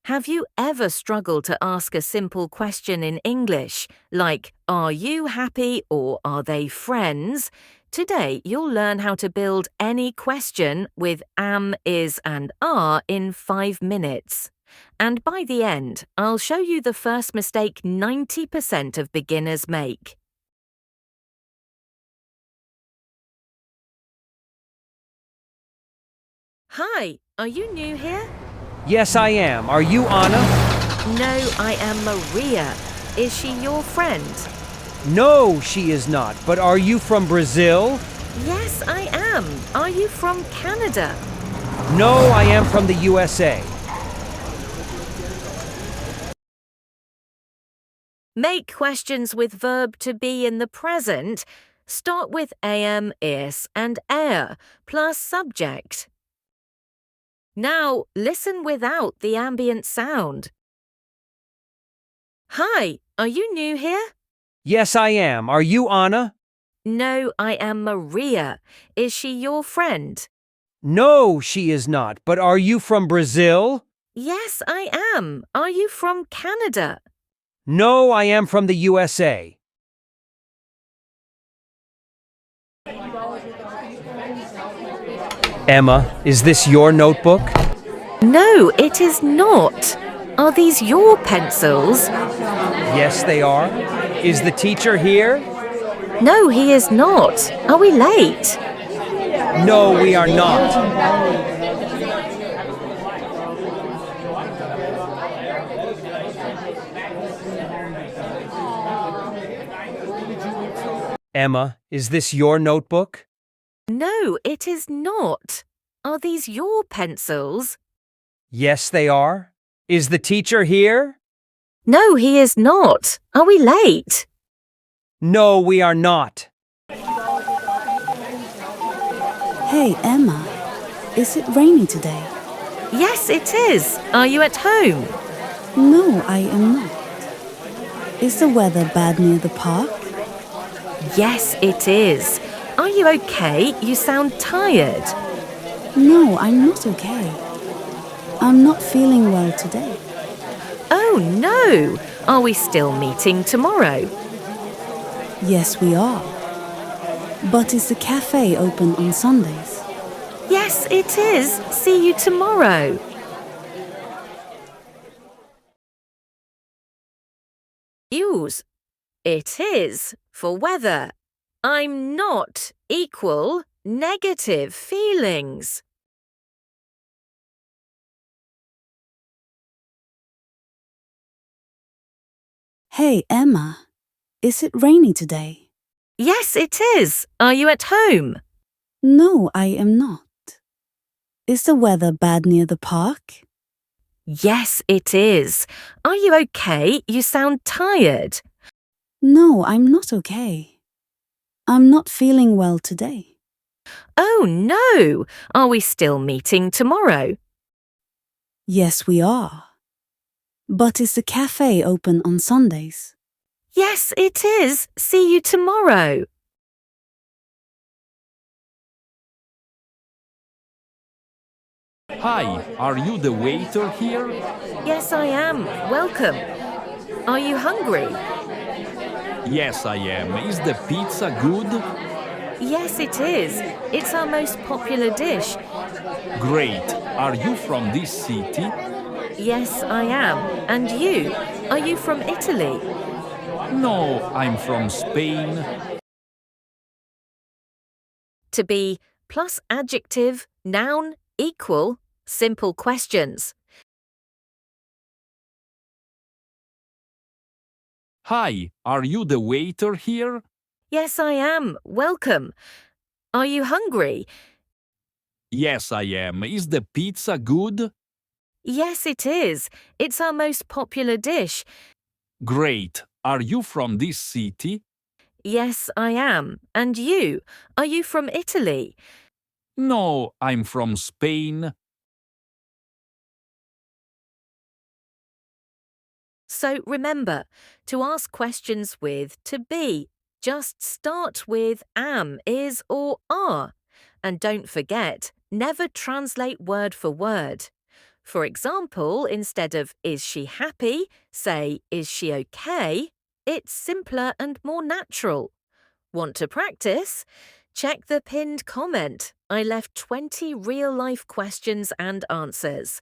Have you ever struggled to ask a simple question in English, like, are you happy or are they friends? Today, you'll learn how to build any question with am, is, and are in 5 minutes. And by the end, I'll show you the first mistake 90% of beginners make. Hi, are you new here? Yes, I am. Are you Anna? No, I am Maria. Is she your friend? No, she is not. But are you from Brazil? Yes, I am. Are you from Canada? No, I am from the USA. Make questions with verb to be in the present. Start with am, is, and er, plus subject. Now, listen without the ambient sound. Hi, are you new here? Yes, I am. Are you Anna? No, I am Maria. Is she your friend? No, she is not. But are you from Brazil? Yes, I am. Are you from Canada? No, I am from the USA. Emma, is this your notebook? No, it is not. Are these your pencils? Yes, they are. Is the teacher here? No, he is not. Are we late? No, we are not. Emma, is this your notebook? No, it is not. Are these your pencils? Yes, they are. Is the teacher here? No, he is not. Are we late? No, we are not. Hey, Emma, is it raining today? Yes, it is. Are you at home? No, I am not. Is the weather bad near the park? Yes, it is. Are you okay? You sound tired. No, I'm not okay. I'm not feeling well today. Oh, no. Are we still meeting tomorrow? Yes, we are. But is the cafe open on Sundays? Yes, it is. See you tomorrow. Use it is for weather. I'm not equal negative feelings. Hey, Emma, is it raining today? Yes, it is. Are you at home? No, I am not. Is the weather bad near the park? Yes, it is. Are you okay? You sound tired. No, I'm not okay. I'm not feeling well today. Oh, no. Are we still meeting tomorrow? Yes, we are. But is the cafe open on Sundays? Yes, it is. See you tomorrow. Hi, are you the waiter here? Yes, I am. Welcome. Are you hungry? Yes, I am. Is the pizza good? Yes, it is. It's our most popular dish. Great. Are you from this city? Yes, I am. And you? Are you from Italy? No, I'm from Spain. To be plus adjective, noun, equal, simple questions. Hi, are you the waiter here? Yes, I am. Welcome. Are you hungry? Yes, I am. Is the pizza good? Yes, it is. It's our most popular dish. Great. Are you from this city? Yes, I am. And you? Are you from Italy? No, I'm from Spain. So remember, to ask questions with to be, just start with am, is, or are. And don't forget, never translate word for word. For example, instead of is she happy, say is she okay? It's simpler and more natural. Want to practice? Check the pinned comment. I left 20 real-life questions and answers.